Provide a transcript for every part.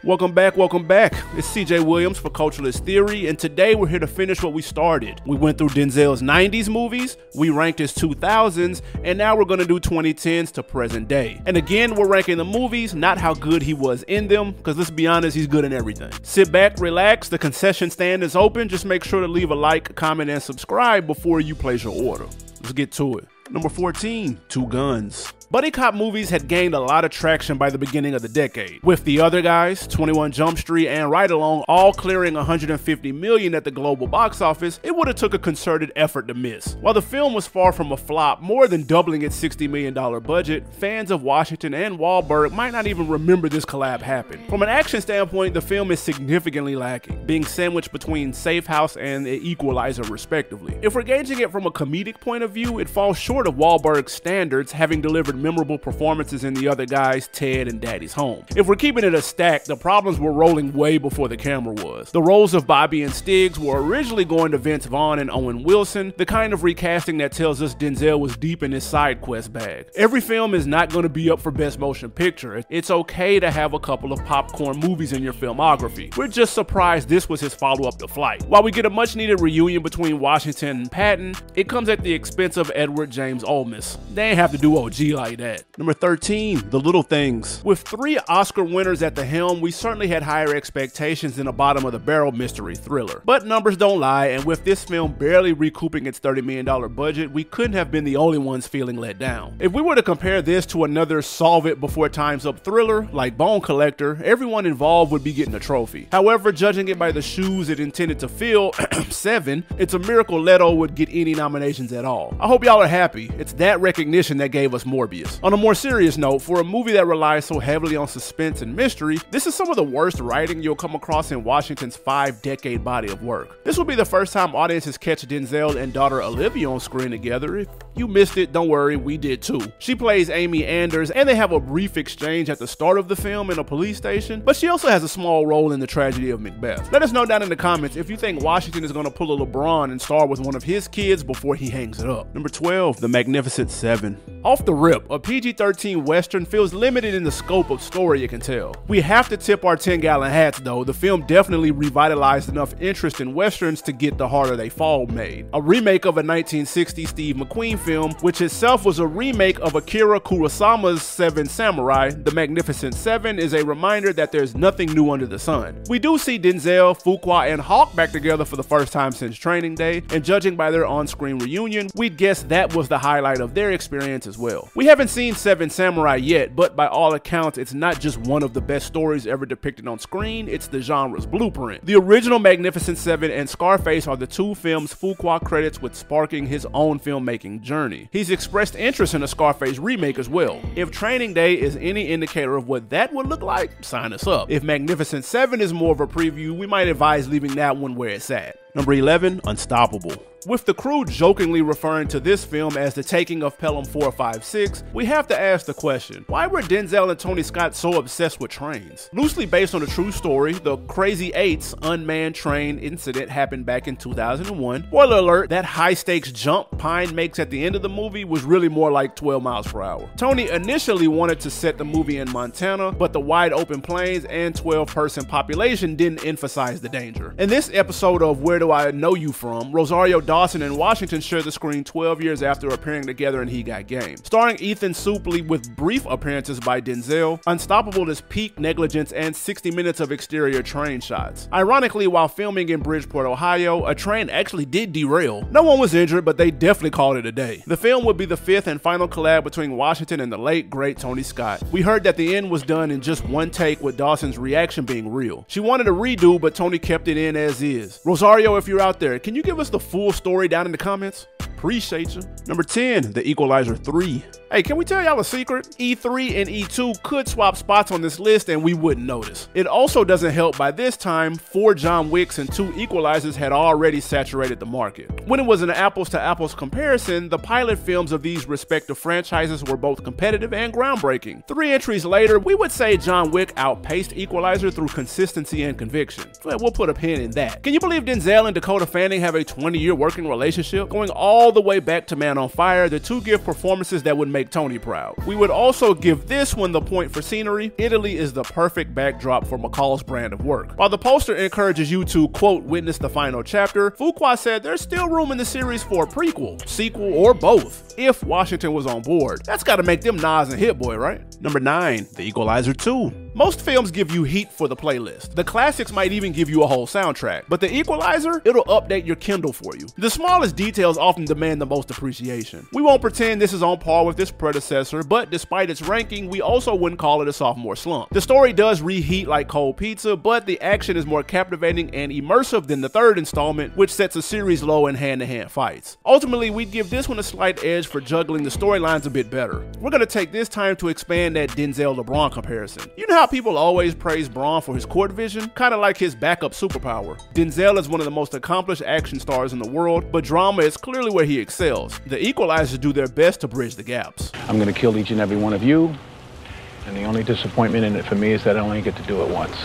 Welcome back. It's CJ Williams for Culturalist Theory, and today we're here to finish what we started. We went through Denzel's 90s movies, we ranked his 2000s, and now we're gonna do 2010s to present day. And again, we're ranking the movies, not how good he was in them, because let's be honest, he's good in everything. Sit back, relax, the concession stand is open. Just make sure to leave a like, comment, and subscribe before you place your order. Let's get to it. Number 14, Two Guns. Buddy cop movies had gained a lot of traction by the beginning of the decade, with The Other Guys, 21 Jump Street, and Ride Along all clearing $150 million at the global box office. It would have took a concerted effort to miss. While the film was far from a flop, more than doubling its $60 million budget, fans of Washington and Wahlberg might not even remember this collab happened. From an action standpoint, the film is significantly lacking, being sandwiched between Safe House and Equalizer respectively. If we're gauging it from a comedic point of view, it falls short of Wahlberg's standards, having delivered memorable performances in The Other Guys, Ted, and Daddy's Home. If we're keeping it a stack, the problems were rolling way before the camera was. The roles of Bobby and Stiggs were originally going to Vince Vaughn and Owen Wilson, the kind of recasting that tells us Denzel was deep in his side quest bag. Every film is not going to be up for Best Motion Picture. It's okay to have a couple of popcorn movies in your filmography. We're just surprised this was his follow-up to Flight. While we get a much-needed reunion between Washington and Patton, it comes at the expense of Edward James Olmos. They ain't have to do OG like that. Number 13, The Little Things. With 3 Oscar winners at the helm, we certainly had higher expectations than a bottom-of-the-barrel mystery thriller. But numbers don't lie, and with this film barely recouping its $30 million budget, we couldn't have been the only ones feeling let down. If we were to compare this to another solve it before time's up thriller, like Bone Collector, everyone involved would be getting a trophy. However, judging it by the shoes it intended to fill, 7, it's a miracle Leto would get any nominations at all. I hope y'all are happy. It's that recognition that gave us Morbius. On a more serious note, for a movie that relies so heavily on suspense and mystery, this is some of the worst writing you'll come across in Washington's 5-decade body of work. This will be the first time audiences catch Denzel and daughter Olivia on screen together. If you missed it, don't worry, we did too. She plays Amy Anders, and they have a brief exchange at the start of the film in a police station, but she also has a small role in the Tragedy of MCBeth. Let us know down in the comments if you think Washington is going to pull a LeBron and star with one of his kids before he hangs it up. Number 12, The Magnificent Seven. Off the rip, a PG-13 Western feels limited in the scope of story it can tell. We have to tip our 10-gallon hats though. The film definitely revitalized enough interest in Westerns to get The Harder They Fall made. A remake of a 1960 Steve McQueen film, which itself was a remake of Akira Kurosawa's Seven Samurai, The Magnificent Seven is a reminder that there's nothing new under the sun. We do see Denzel, Fuqua, and Hawk back together for the first time since Training Day, and judging by their on-screen reunion, we'd guess that was the highlight of their experience as well. We haven't seen Seven Samurai yet, but by all accounts, it's not just one of the best stories ever depicted on screen, it's the genre's blueprint. The original Magnificent Seven and Scarface are the 2 films Fuqua credits with sparking his own filmmaking journey. He's expressed interest in a Scarface remake as well. If Training Day is any indicator of what that would look like, sign us up. If Magnificent Seven is more of a preview, we might advise leaving that one where it's at. Number 11, Unstoppable. With the crew jokingly referring to this film as the taking of Pelham 456, we have to ask the question, why were Denzel and Tony Scott so obsessed with trains? Loosely based on a true story, the Crazy Eights unmanned train incident happened back in 2001. Spoiler alert, that high-stakes jump Pine makes at the end of the movie was really more like 12 miles per hour. Tony initially wanted to set the movie in Montana, but the wide open plains and 12-person population didn't emphasize the danger. In this episode of Where Do I Know You From, Rosario Dawson and Washington share the screen 12 years after appearing together in He Got Game. Starring Ethan Suplee with brief appearances by Denzel, Unstoppable is peak negligence and 60 minutes of exterior train shots. Ironically, while filming in Bridgeport, Ohio, a train actually did derail. No one was injured, but they definitely called it a day. The film would be the 5th and final collab between Washington and the late, great Tony Scott. We heard that the end was done in just one take, with Dawson's reaction being real. She wanted a redo, but Tony kept it in as is. Rosario, if you're out there, can you give us the full story down in the comments? Appreciate you. Number 10, The Equalizer 3. Hey, can we tell y'all a secret? E3 and E2 could swap spots on this list and we wouldn't notice. It also doesn't help by this time, 4 John Wicks and 2 Equalizers had already saturated the market. When it was an apples to apples comparison, the pilot films of these respective franchises were both competitive and groundbreaking. 3 entries later, we would say John Wick outpaced Equalizer through consistency and conviction. Well, we'll put a pin in that. Can you believe Denzel and Dakota Fanning have a 20-year working relationship? Going all the way back to Man on Fire, the two give performances that would make make Tony proud. We would also give this one the point for scenery. Italy is the perfect backdrop for McCall's brand of work. While the poster encourages you to, quote, witness the final chapter, Fuqua said there's still room in the series for a prequel, sequel, or both, if Washington was on board. That's gotta make them Nas and Hit Boy, right? Number 9, The Equalizer II. Most films give you heat for the playlist. The classics might even give you a whole soundtrack, but The Equalizer, it'll update your Kindle for you. The smallest details often demand the most appreciation. We won't pretend this is on par with its predecessor, but despite its ranking, we also wouldn't call it a sophomore slump. The story does reheat like cold pizza, but the action is more captivating and immersive than the third installment, which sets a series low in hand-to-hand fights. Ultimately, we'd give this one a slight edge for juggling the storylines a bit better. We're gonna take this time to expand that Denzel-LeBron comparison. You know how people always praise Braun for his court vision? Kinda like his backup superpower. Denzel is one of the most accomplished action stars in the world, but drama is clearly where he excels. The Equalizers do their best to bridge the gaps. I'm gonna kill each and every one of you, and the only disappointment in it for me is that I only get to do it once.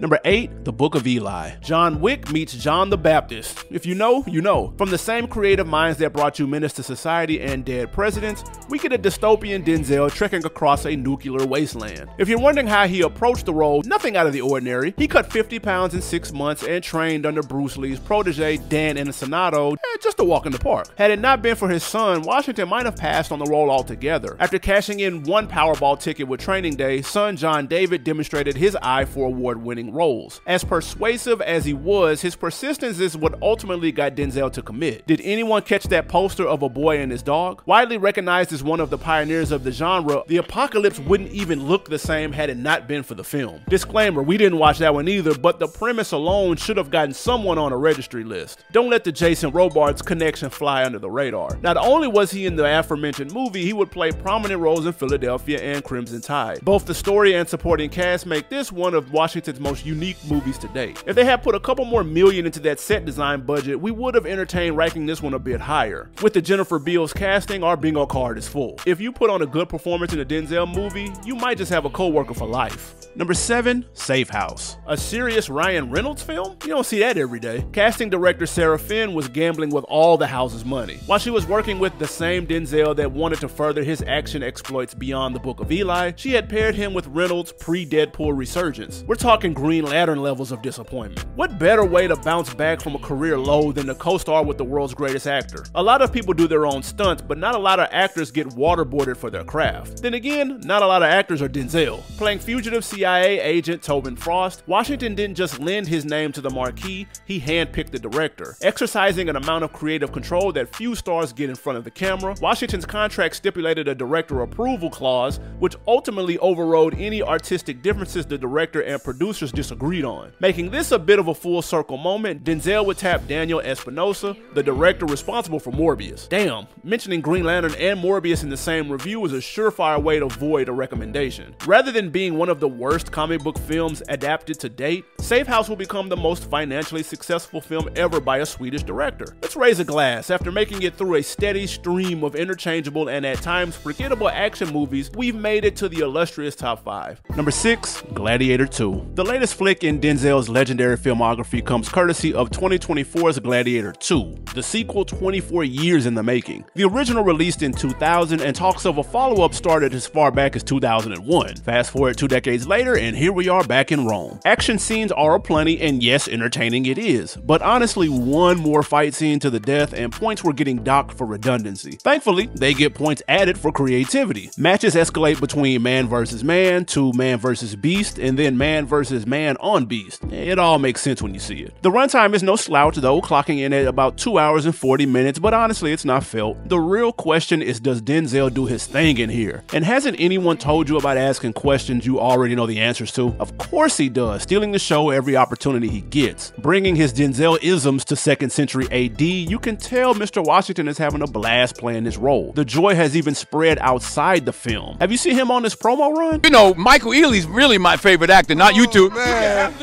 Number 8, The Book of Eli. John Wick meets John the Baptist. If you know, you know. From the same creative minds that brought you Menace to Society and Dead Presidents, we get a dystopian Denzel trekking across a nuclear wasteland. If you're wondering how he approached the role, nothing out of the ordinary. He cut 50 pounds in 6 months and trained under Bruce Lee's protege, Dan Inosanto, just a walk in the park. Had it not been for his son, Washington might have passed on the role altogether. After cashing in one Powerball ticket with Training Day, son John David demonstrated his eye for award-winning roles. As persuasive as he was, his persistence is what ultimately got Denzel to commit. Did anyone catch that poster of a boy and his dog? Widely recognized as one of the pioneers of the genre, the apocalypse wouldn't even look the same had it not been for the film. Disclaimer, we didn't watch that one either, but the premise alone should have gotten someone on a registry list. Don't let the Jason Robards connection fly under the radar. Not only was he in the aforementioned movie, he would play prominent roles in Philadelphia and Crimson Tide. Both the story and supporting cast make this one of Washington's most unique movies to date. If they had put a couple more million into that set design budget, we would have entertained ranking this one a bit higher. With the Jennifer Beals casting, our bingo card is full. If you put on a good performance in a Denzel movie, you might just have a co-worker for life. Number 7, Safe House. A serious Ryan Reynolds film? You don't see that every day. Casting director Sarah Finn was gambling with all the house's money. While she was working with the same Denzel that wanted to further his action exploits beyond the Book of Eli, she had paired him with Reynolds' pre-Deadpool resurgence. We're talking Green Lantern levels of disappointment. What better way to bounce back from a career low than to co-star with the world's greatest actor? A lot of people do their own stunts, but not a lot of actors get waterboarded for their craft. Then again, not a lot of actors are Denzel. Playing fugitive CIA agent Tobin Frost, Washington didn't just lend his name to the marquee, he handpicked the director. Exercising an amount of creative control that few stars get in front of the camera, Washington's contract stipulated a director approval clause, which ultimately overrode any artistic differences the director and producers disagreed on. Making this a bit of a full circle moment, Denzel would tap Daniel Espinosa, the director responsible for Morbius. Damn, mentioning Green Lantern and Morbius in the same review is a surefire way to void a recommendation. Rather than being one of the worst comic book films adapted to date, Safe House will become the most financially successful film ever by a Swedish director. Let's raise a glass. After making it through a steady stream of interchangeable and at times forgettable action movies, we've made it to the illustrious top 5. Number 6, Gladiator II. The latest flick in Denzel's legendary filmography comes courtesy of 2024's Gladiator II, the sequel 24 years in the making. The original released in 2000 and talks of a follow-up started as far back as 2001. Fast forward 2 decades later and here we are back in Rome. Action scenes are aplenty and yes, entertaining it is, but honestly one more fight scene to the death and points were getting docked for redundancy. Thankfully, they get points added for creativity. Matches escalate between man versus man to man versus beast and then man versus man on beast. It all makes sense when you see it. The runtime is no slouch though, clocking in at about 2 hours and 40 minutes, but honestly it's not felt. The real question is, does Denzel do his thing in here? And hasn't anyone told you about asking questions you already know the answers to? Of course he does, stealing the show every opportunity he gets. Bringing his Denzel-isms to 2nd century AD, you can tell Mr. Washington is having a blast playing this role. The joy has even spread outside the film. Have you seen him on this promo run? You know, Michael Ealy's really my favorite actor, not you two. Man.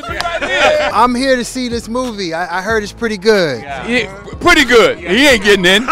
I'm here to see this movie. I heard it's pretty good. Pretty good. He ain't getting in.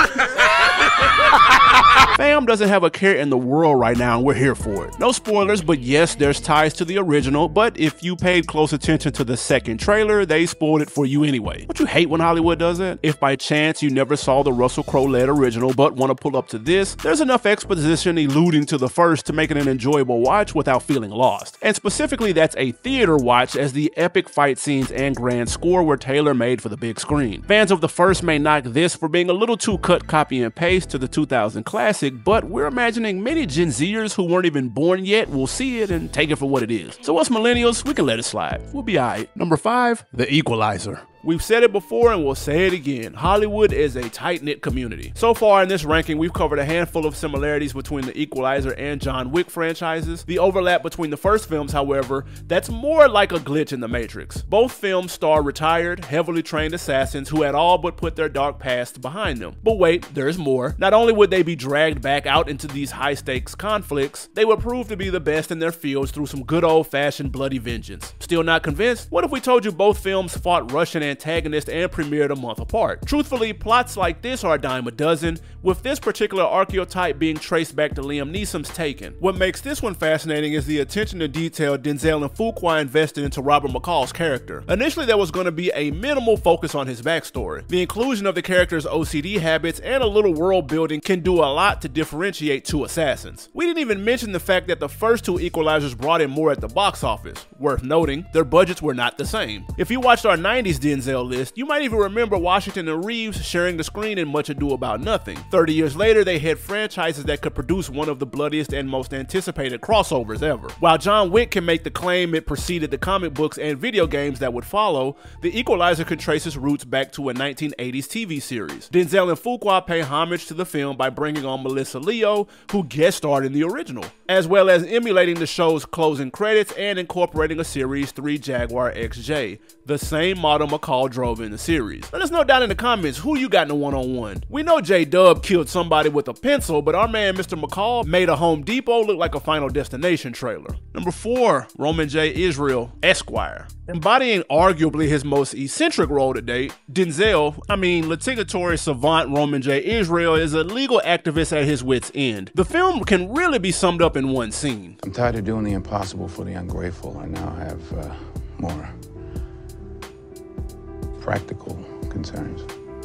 Fam doesn't have a care in the world right now and we're here for it. No spoilers, but yes, there's ties to the original, but if you paid close attention to the second trailer, they spoiled it for you anyway. Don't you hate when Hollywood does that? If by chance you never saw the Russell Crowe-led original but want to pull up to this, there's enough exposition alluding to the first to make it an enjoyable watch without feeling lost. And specifically, that's a theater watch, as the epic fight scenes and grand score were tailor-made for the big screen. Fans of the first may knock this for being a little too cut, copy, and paste to the 2000 classic, but we're imagining many Gen Zers who weren't even born yet will see it and take it for what it is. So us millennials, we can let it slide. We'll be alright. Number 5, The Equalizer. We've said it before and we'll say it again. Hollywood is a tight-knit community. So far in this ranking, we've covered a handful of similarities between the Equalizer and John Wick franchises. The overlap between the first films, however, that's more like a glitch in the Matrix. Both films star retired, heavily trained assassins who had all but put their dark past behind them. But wait, there's more. Not only would they be dragged back out into these high-stakes conflicts, they would prove to be the best in their fields through some good old-fashioned bloody vengeance. Still not convinced? What if we told you both films fought Russian antagonist and premiered a month apart? Truthfully, plots like this are a dime a dozen, with this particular archetype being traced back to Liam Neeson's Taken. What makes this one fascinating is the attention to detail Denzel and Fuqua invested into Robert McCall's character. Initially, there was going to be a minimal focus on his backstory. The inclusion of the character's OCD habits and a little world building can do a lot to differentiate two assassins. We didn't even mention the fact that the first two Equalizers brought in more at the box office. Worth noting, their budgets were not the same. If you watched our 90s Denzel list, you might even remember Washington and Reeves sharing the screen in Much Ado About Nothing. 30 years later, they had franchises that could produce one of the bloodiest and most anticipated crossovers ever. While John Wick can make the claim it preceded the comic books and video games that would follow, The Equalizer can trace its roots back to a 1980s TV series. Denzel and Fuqua pay homage to the film by bringing on Melissa Leo, who guest starred in the original, as well as emulating the show's closing credits and incorporating a Series 3 Jaguar XJ, the same model McCall drove in the series. Let us know down in the comments who you got in the one-on-one. We know J-Dub killed somebody with a pencil, but our man Mr. McCall made a Home Depot look like a Final Destination trailer. Number 4, Roman J. Israel, Esquire. Embodying arguably his most eccentric role to date, Denzel, litigatory savant Roman J. Israel, is a legal activist at his wit's end. The film can really be summed up in one scene. I'm tired of doing the impossible for the ungrateful. I now have more practical concerns.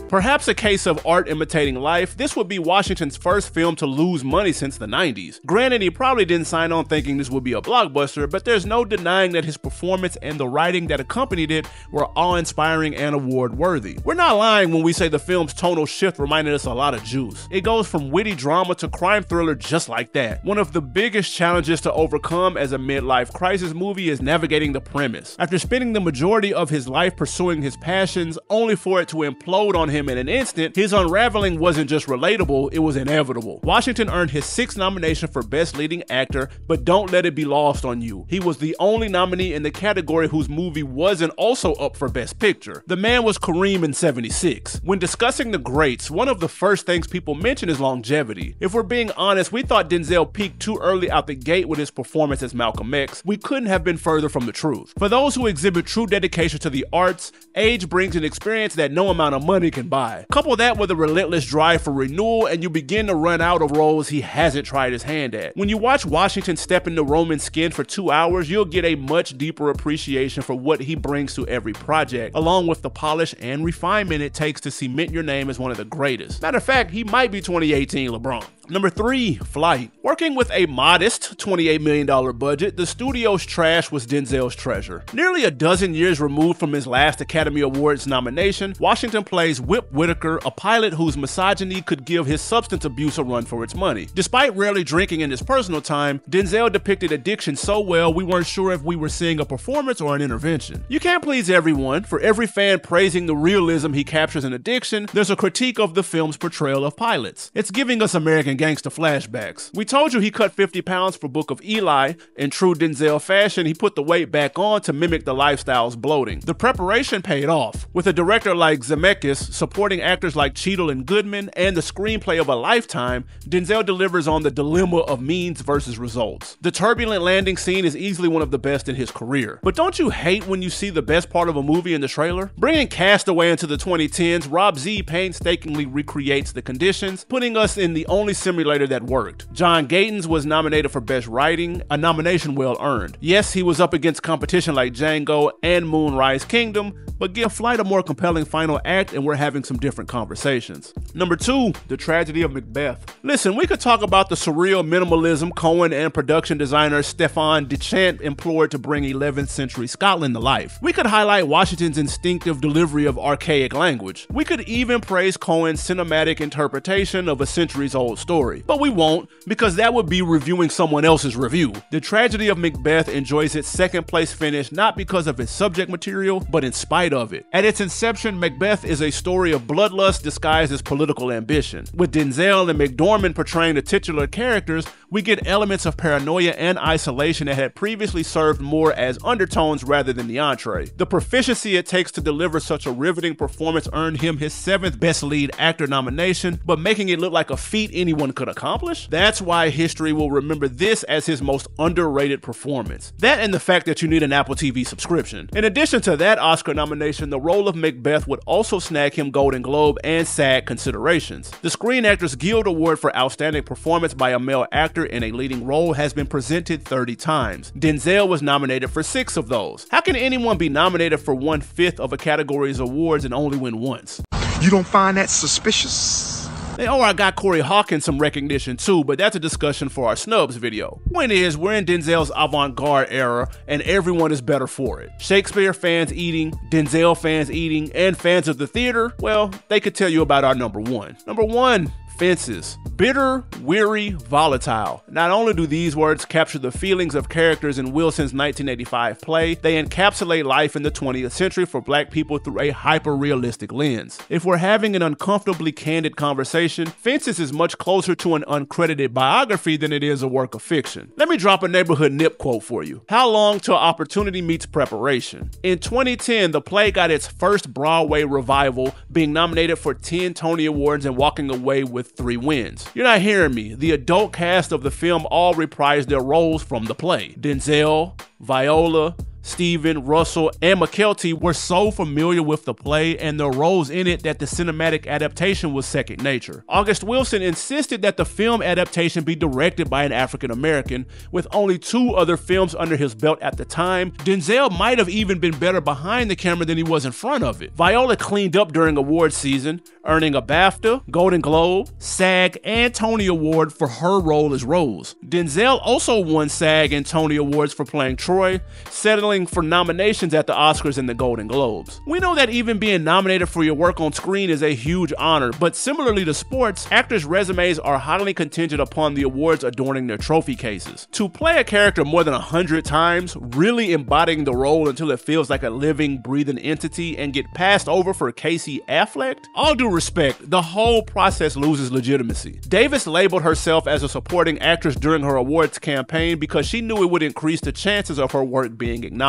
Perhaps a case of art imitating life, this would be Washington's first film to lose money since the 90s. Granted, he probably didn't sign on thinking this would be a blockbuster, but there's no denying that his performance and the writing that accompanied it were awe-inspiring and award-worthy. We're not lying when we say the film's tonal shift reminded us a lot of Juice. It goes from witty drama to crime thriller just like that. One of the biggest challenges to overcome as a midlife crisis movie is navigating the premise. After spending the majority of his life pursuing his passions, only for it to implode on him in an instant, his unraveling wasn't just relatable, it was inevitable. Washington earned his 6th nomination for Best Leading Actor, but don't let it be lost on you. He was the only nominee in the category whose movie wasn't also up for Best Picture. The man was Kareem in '76. When discussing the greats, one of the first things people mention is longevity. If we're being honest, we thought Denzel peaked too early out the gate with his performance as Malcolm X. We couldn't have been further from the truth. For those who exhibit true dedication to the arts, age brings an experience that no amount of money can buy. Couple that with a relentless drive for renewal and you begin to run out of roles he hasn't tried his hand at. When you watch Washington step into Roman's skin for 2 hours, you'll get a much deeper appreciation for what he brings to every project, along with the polish and refinement it takes to cement your name as one of the greatest. Matter of fact, he might be 2018 LeBron. Number 3, Flight. Working with a modest $28 million budget, the studio's trash was Denzel's treasure. Nearly a dozen years removed from his last Academy Awards nomination, Washington plays Whip Whitaker, a pilot whose misogyny could give his substance abuse a run for its money. Despite rarely drinking in his personal time, Denzel depicted addiction so well we weren't sure if we were seeing a performance or an intervention. You can't please everyone. For every fan praising the realism he captures in addiction, there's a critique of the film's portrayal of pilots. It's giving us American gangster flashbacks. We told you he cut 50 pounds for Book of Eli. In true Denzel fashion, he put the weight back on to mimic the lifestyle's bloating. The preparation paid off. With a director like Zemeckis, supporting actors like Cheadle and Goodman, and the screenplay of a lifetime, Denzel delivers on the dilemma of means versus results. The turbulent landing scene is easily one of the best in his career. But don't you hate when you see the best part of a movie in the trailer? Bringing Castaway into the 2010s, Rob Z painstakingly recreates the conditions, putting us in the only simulator that worked. John Gatins was nominated for Best Writing, a nomination well earned. Yes, he was up against competition like Django and Moonrise Kingdom, but give Flight a more compelling final act and we're having some different conversations. Number 2, The Tragedy of MCBeth. Listen, we could talk about the surreal minimalism Cohen and production designer Stefan Deschamps employed to bring 11th century Scotland to life. We could highlight Washington's instinctive delivery of archaic language. We could even praise Cohen's cinematic interpretation of a centuries-old story. But we won't, because that would be reviewing someone else's review. The Tragedy of MCBeth enjoys its second place finish not because of its subject material, but in spite of it. At its inception, Macbeth is a story of bloodlust disguised as political ambition. With Denzel and McDormand portraying the titular characters, we get elements of paranoia and isolation that had previously served more as undertones rather than the entree. The proficiency it takes to deliver such a riveting performance earned him his 7th Best Lead Actor nomination, but making it look like a feat anyone could accomplish? That's why history will remember this as his most underrated performance. That and the fact that you need an Apple TV subscription. In addition to that Oscar nomination, the role of Macbeth would also snag him Golden Globe and SAG considerations. The Screen Actors Guild Award for Outstanding Performance by a Male Actor in a Leading Role has been presented 30 times. Denzel was nominated for 6 of those. How can anyone be nominated for 1/5 of a category's awards and only win once? You don't find that suspicious? I got Corey Hawkins some recognition too, but that's a discussion for our snubs video. Point is, we're in Denzel's avant-garde era, and everyone is better for it. Shakespeare fans eating, Denzel fans eating, and fans of the theater, well, they could tell you about our number 1. Number 1. Fences. Bitter, weary, volatile. Not only do these words capture the feelings of characters in Wilson's 1985 play, they encapsulate life in the 20th century for black people through a hyper-realistic lens. If we're having an uncomfortably candid conversation, Fences is much closer to an uncredited biography than it is a work of fiction. Let me drop a neighborhood nip quote for you. How long till opportunity meets preparation? In 2010, the play got its first Broadway revival, being nominated for 10 Tony Awards and walking away with 3 wins. You're not hearing me. The adult cast of the film all reprised their roles from the play. Denzel, Viola, Stephen, Russell, and McKelty were so familiar with the play and their roles in it that the cinematic adaptation was second nature. August Wilson insisted that the film adaptation be directed by an African American, with only 2 other films under his belt at the time. Denzel might have even been better behind the camera than he was in front of it. Viola cleaned up during awards season, earning a BAFTA, Golden Globe, SAG, and Tony Award for her role as Rose. Denzel also won SAG and Tony Awards for playing Troy, settling for nominations at the Oscars and the Golden Globes. We know that even being nominated for your work on screen is a huge honor, but similarly to sports, actors' resumes are highly contingent upon the awards adorning their trophy cases. To play a character more than 100 times, really embodying the role until it feels like a living, breathing entity, and get passed over for Casey Affleck? All due respect, the whole process loses legitimacy. Davis labeled herself as a supporting actress during her awards campaign because she knew it would increase the chances of her work being acknowledged.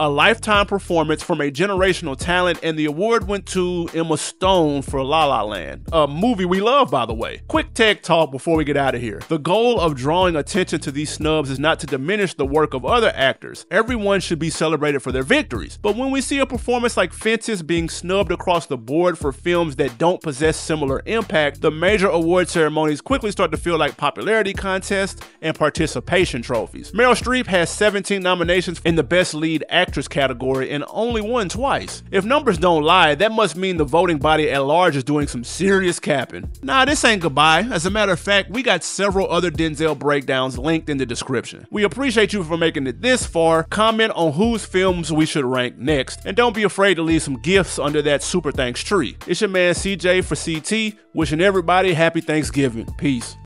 A lifetime performance from a generational talent, and the award went to Emma Stone for La La Land, a movie we love, by the way. Quick tech talk before we get out of here. The goal of drawing attention to these snubs is not to diminish the work of other actors. Everyone should be celebrated for their victories. But when we see a performance like Fences being snubbed across the board for films that don't possess similar impact, the major award ceremonies quickly start to feel like popularity contests and participation trophies. Meryl Streep has 17 nominations in the Best Lead Actress category and only won twice. If numbers don't lie, that must mean the voting body at large is doing some serious capping. Nah, this ain't goodbye. As a matter of fact, we got several other Denzel breakdowns linked in the description. We appreciate you for making it this far. Comment on whose films we should rank next, and don't be afraid to leave some gifts under that super thanks tree. It's your man CJ for CT, wishing everybody happy Thanksgiving. Peace.